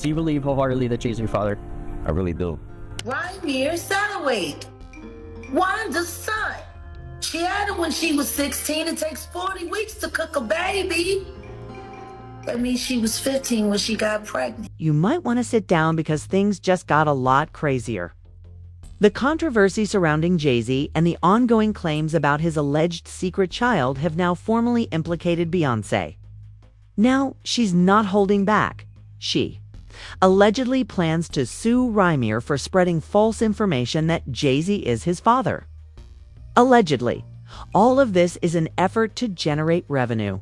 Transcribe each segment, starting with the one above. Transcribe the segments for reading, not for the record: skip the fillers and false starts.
Do you believe wholeheartedly that Jay's your father? I really do. Rymir Carter, Wanda's son. She had it when she was 16. It takes 40 weeks to cook a baby. That means she was 15 when she got pregnant. You might want to sit down because things just got a lot crazier. The controversy surrounding Jay-Z and the ongoing claims about his alleged secret child have now formally implicated Beyoncé. Now, she's not holding back. She allegedly plans to sue Rymir for spreading false information that Jay-Z is his father. Allegedly. All of this is an effort to generate revenue.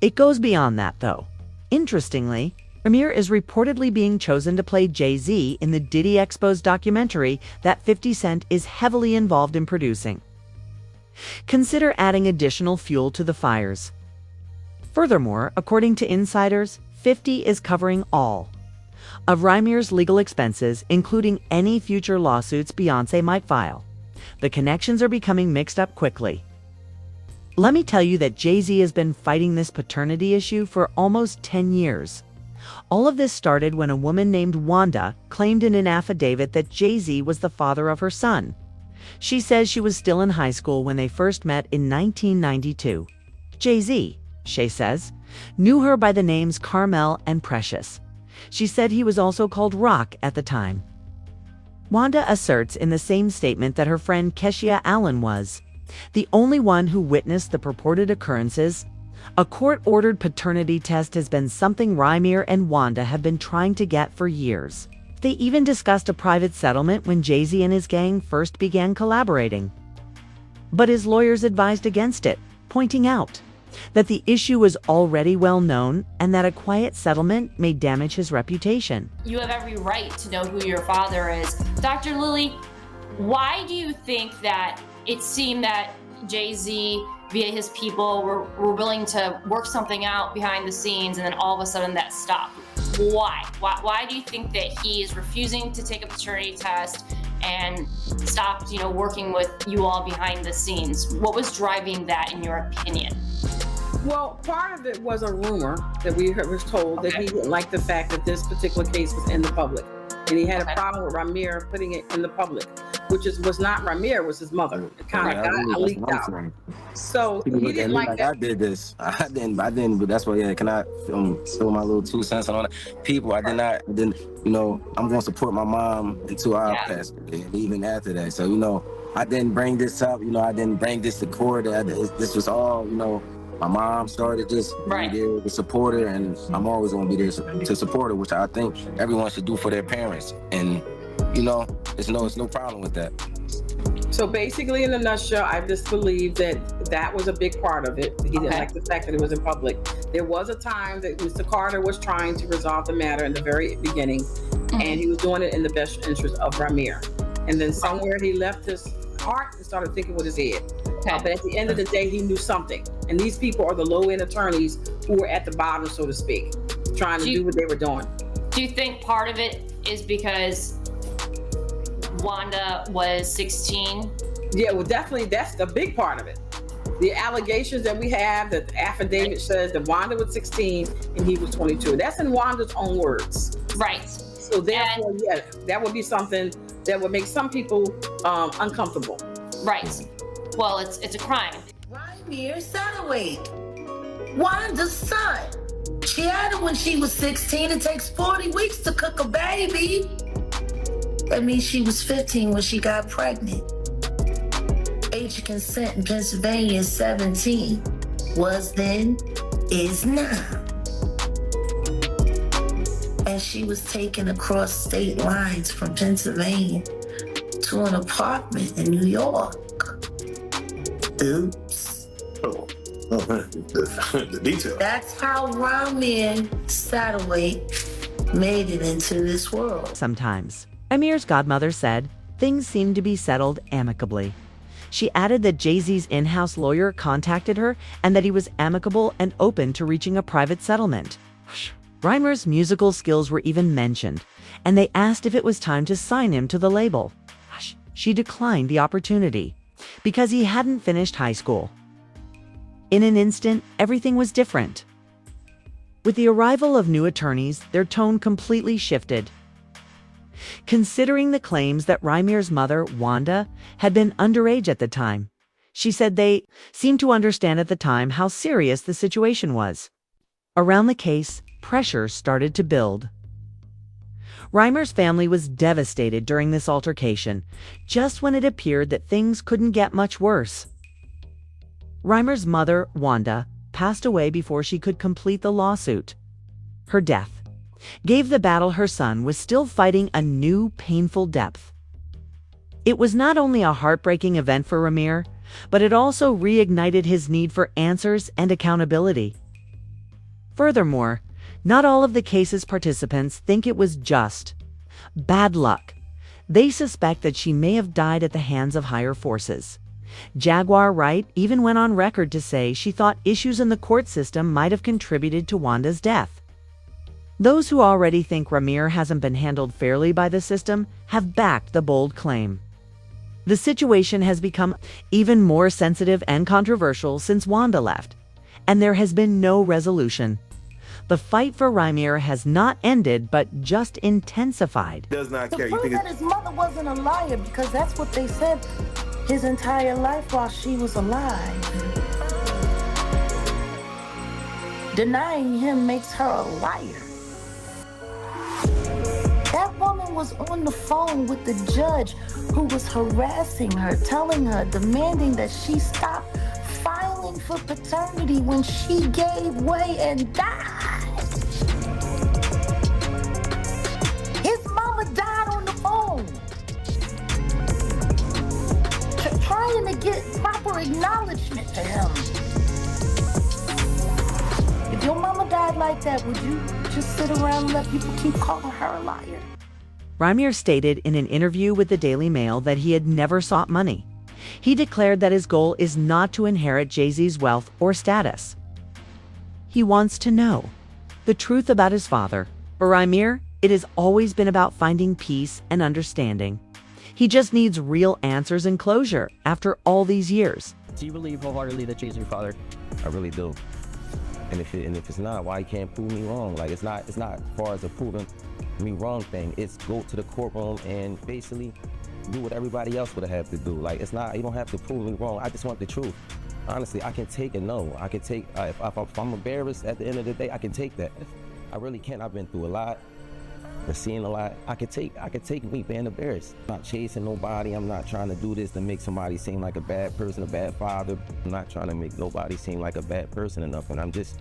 It goes beyond that, though. Interestingly, Rymir is reportedly being chosen to play Jay-Z in the Diddy Exposed documentary that 50 Cent is heavily involved in producing. Consider adding additional fuel to the fires. Furthermore, according to insiders, 50 is covering all of Rymir's legal expenses, including any future lawsuits Beyoncé might file. The connections are becoming mixed up quickly. Let me tell you that Jay-Z has been fighting this paternity issue for almost 10 years. All of this started when a woman named Wanda claimed in an affidavit that Jay-Z was the father of her son. She says she was still in high school when they first met in 1992. Jay-Z, Shay says, knew her by the names Carmel and Precious. She said he was also called Rock at the time. Wanda asserts in the same statement that her friend Keshia Allen was the only one who witnessed the purported occurrences. A court-ordered paternity test has been something Rymir and Wanda have been trying to get for years. They even discussed a private settlement when Jay-Z and his gang first began collaborating. But his lawyers advised against it, pointing out that the issue was already well known and that a quiet settlement may damage his reputation. You have every right to know who your father is. Dr. Lilly, why do you think that it seemed that Jay-Z, via his people, were willing to work something out behind the scenes and then all of a sudden that stopped? Why? Why do you think that he is refusing to take a paternity test and stopped, working with you all behind the scenes? What was driving that, in your opinion? Well, part of it was a rumor that we was told that he didn't like the fact that this particular case was in the public. And he had a problem with Rymir putting it in the public, which was not Rymir, it was his mother. It kind of got leaked out. So he didn't like that. I did this. I didn't, but that's why, can I spill my little 2 cents on it? People, I didn't, I'm going to support my mom until I pass, and even after that. So, I didn't bring this up, I didn't bring this to court. This was all, my mom started just be there to support her, and I'm always going to be there to support her, which I think everyone should do for their parents. And, it's no problem with that. So basically, in a nutshell, I just believe that was a big part of it. He didn't like the fact that it was in public. There was a time that Mr. Carter was trying to resolve the matter in the very beginning, and he was doing it in the best interest of Rymir. And then somewhere he left his heart and started thinking with his head. But at the end of the day, he knew something. And these people are the low-end attorneys who were at the bottom, so to speak, trying to do what they were doing. Do you think part of it is because Wanda was 16? Yeah, well, definitely that's the big part of it. The allegations that we have, that the affidavit says that Wanda was 16 and he was 22. That's in Wanda's own words. Right. So therefore, that would be something that would make some people uncomfortable. Right. Well, it's a crime. Rymir Carter, Wanda's son. She had it when she was 16. It takes 40 weeks to cook a baby. That means she was 15 when she got pregnant. Age of consent in Pennsylvania is 17. Was then, is now. And she was taken across state lines from Pennsylvania to an apartment in New York. Oops. The detail. That's how Rymir Carter made it into this world. Sometimes. Rymir's godmother said things seemed to be settled amicably. She added that Jay-Z's in-house lawyer contacted her and that he was amicable and open to reaching a private settlement. Rymir's musical skills were even mentioned, and they asked if it was time to sign him to the label. She declined the opportunity because he hadn't finished high school. In an instant, everything was different. With the arrival of new attorneys, their tone completely shifted. Considering the claims that Rymir's mother, Wanda, had been underage at the time, she said they seemed to understand at the time how serious the situation was. Around the case, pressure started to build. Rymir's family was devastated during this altercation, just when it appeared that things couldn't get much worse. Rymir's mother, Wanda, passed away before she could complete the lawsuit. Her death gave the battle her son was still fighting a new, painful depth. It was not only a heartbreaking event for Rymir, but it also reignited his need for answers and accountability. Furthermore, not all of the case's participants think it was just bad luck. They suspect that she may have died at the hands of higher forces. Jaguar Wright even went on record to say she thought issues in the court system might have contributed to Wanda's death. Those who already think Rymir hasn't been handled fairly by the system have backed the bold claim. The situation has become even more sensitive and controversial since Wanda left, and there has been no resolution. The fight for Rymir has not ended, but just intensified. Does not To care. You prove think that his mother wasn't a liar, because that's what they said his entire life while she was alive. Denying him makes her a liar. That woman was on the phone with the judge who was harassing her, telling her, demanding that she stop filing for paternity when she gave way and died. His mama died on the phone. Trying to get proper acknowledgement to him. If your mama died like that, would you just sit around and let people keep calling her a liar? Rymir stated in an interview with the Daily Mail that he had never sought money. He declared that his goal is not to inherit Jay-Z's wealth or status. He wants to know the truth about his father. For Rymir, it has always been about finding peace and understanding. He just needs real answers and closure after all these years. Do you believe wholeheartedly that Jay's your father? I really do. And if it's not, why you can't prove me wrong? Like it's not as far as a proving me wrong thing. It's go to the courtroom and basically do what everybody else would have to do. Like it's not, you don't have to prove me wrong. I just want the truth. Honestly, I can take a no. I can take if I'm embarrassed at the end of the day, I can take that. I really can. I've been through a lot. I've seen a lot. I could take me being embarrassed. I'm not chasing nobody. I'm not trying to do this to make somebody seem like a bad person, a bad father. I'm not trying to make nobody seem like a bad person or nothing. I'm just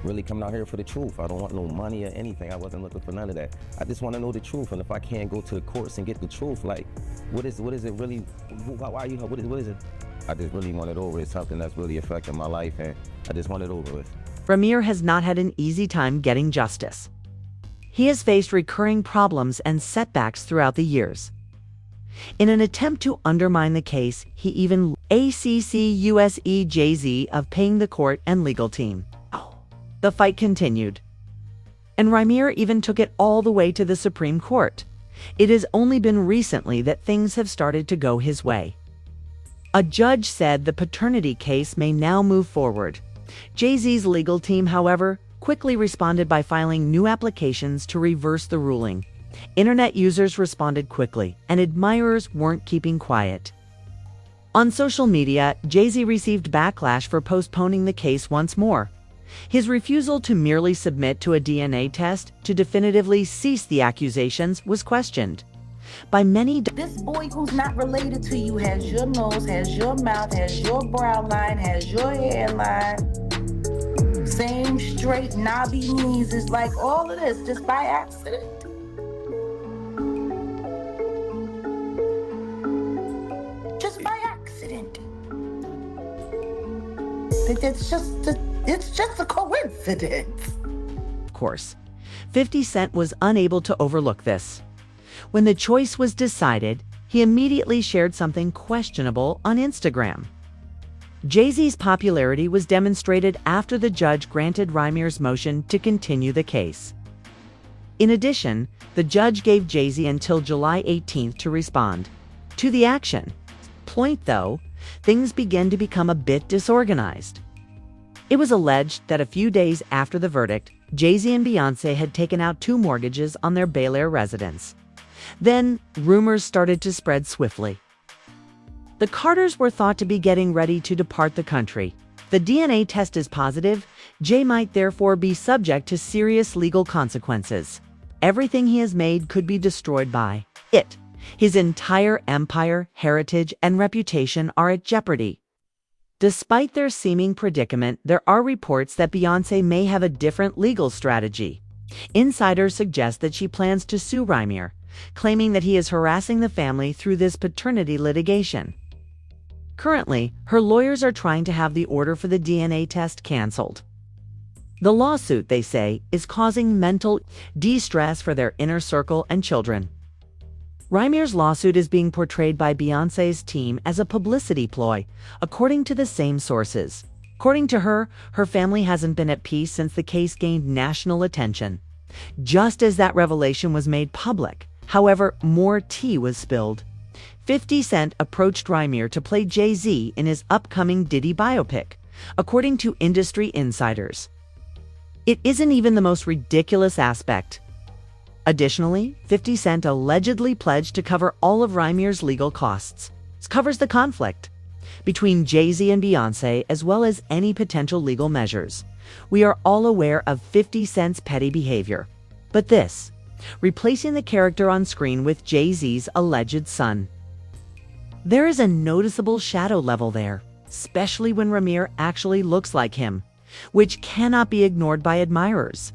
really coming out here for the truth. I don't want no money or anything. I wasn't looking for none of that. I just want to know the truth. And if I can't go to the courts and get the truth, like, what is it really? Why are you? What is it? I just really want it over. It's something that's really affecting my life, and I just want it over with. Rymir has not had an easy time getting justice. He has faced recurring problems and setbacks throughout the years. In an attempt to undermine the case, he even accused Jay-Z of paying the court and legal team. The fight continued, and Rymir even took it all the way to the Supreme Court. It has only been recently that things have started to go his way. A judge said the paternity case may now move forward. Jay-Z's legal team, however, quickly responded by filing new applications to reverse the ruling. Internet users responded quickly, and admirers weren't keeping quiet. On social media, Jay-Z received backlash for postponing the case once more. His refusal to merely submit to a DNA test to definitively cease the accusations was questioned. By many, This boy who's not related to you has your nose, has your mouth, has your brow line, has your hairline. Same straight knobby knees. Is like all of this just by accident. Just by accident. It's just a coincidence. Of course, 50 Cent was unable to overlook this. When the choice was decided, he immediately shared something questionable on Instagram. Jay-Z's popularity was demonstrated after the judge granted Rymir's motion to continue the case. In addition, the judge gave Jay-Z until July 18th to respond to the action. Point though, things began to become a bit disorganized. It was alleged that a few days after the verdict, Jay-Z and Beyoncé had taken out 2 mortgages on their Bel Air residence. Then, rumors started to spread swiftly. The Carters were thought to be getting ready to depart the country. The DNA test is positive. Jay might therefore be subject to serious legal consequences. Everything he has made could be destroyed by it. His entire empire, heritage, and reputation are at jeopardy. Despite their seeming predicament, there are reports that Beyoncé may have a different legal strategy. Insiders suggest that she plans to sue Rymir, claiming that he is harassing the family through this paternity litigation. Currently, her lawyers are trying to have the order for the DNA test canceled. The lawsuit, they say, is causing mental distress for their inner circle and children. Rymir's lawsuit is being portrayed by Beyoncé's team as a publicity ploy, according to the same sources. According to her, her family hasn't been at peace since the case gained national attention. Just as that revelation was made public, however, more tea was spilled. 50 Cent approached Rymir to play Jay-Z in his upcoming Diddy biopic, according to industry insiders. It isn't even the most ridiculous aspect. Additionally, 50 Cent allegedly pledged to cover all of Rymir's legal costs. This covers the conflict between Jay-Z and Beyoncé, as well as any potential legal measures. We are all aware of 50 Cent's petty behavior. But this, replacing the character on screen with Jay-Z's alleged son. There is a noticeable shadow level there, especially when Rymir actually looks like him, which cannot be ignored by admirers.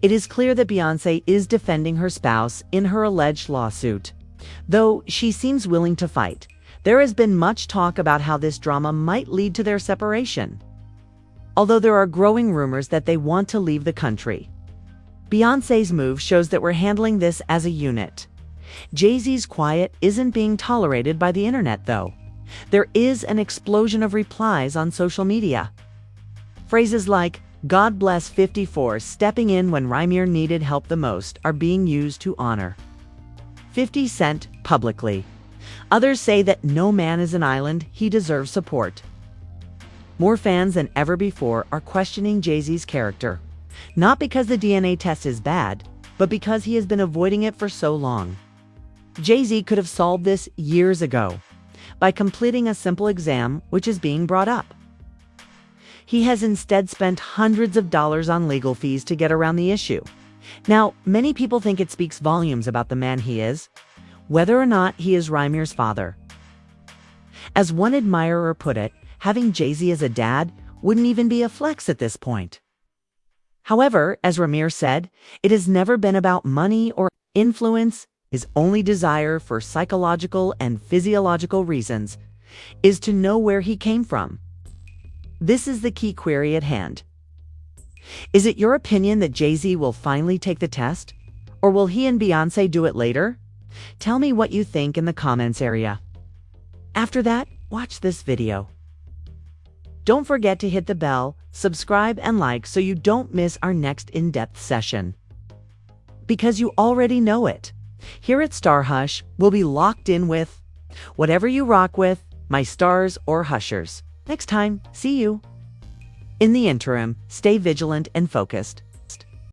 It is clear that Beyoncé is defending her spouse in her alleged lawsuit. Though she seems willing to fight, there has been much talk about how this drama might lead to their separation. Although there are growing rumors that they want to leave the country. Beyoncé's move shows that we're handling this as a unit. Jay-Z's quiet isn't being tolerated by the internet, though. There is an explosion of replies on social media. Phrases like, "God bless 54 stepping in when Rymir needed help the most" are being used to honor 50 Cent publicly. Others say that no man is an island, he deserves support. More fans than ever before are questioning Jay-Z's character, not because the DNA test is bad, but because he has been avoiding it for so long. Jay-Z could have solved this years ago by completing a simple exam, which is being brought up. He has instead spent hundreds of dollars on legal fees to get around the issue. Now, many people think it speaks volumes about the man he is, whether or not he is Rymir's father. As one admirer put it, having Jay-Z as a dad wouldn't even be a flex at this point. However, as Rymir said, it has never been about money or influence. His only desire for psychological and physiological reasons is to know where he came from. This is the key query at hand. Is it your opinion that Jay-Z will finally take the test? Or will he and Beyoncé do it later? Tell me what you think in the comments area. After that, watch this video. Don't forget to hit the bell, subscribe, and like so you don't miss our next in-depth session. Because you already know it. Here at Star Hush, we'll be locked in with whatever you rock with, my stars or hushers. Next time, see you. In the interim, stay vigilant and focused.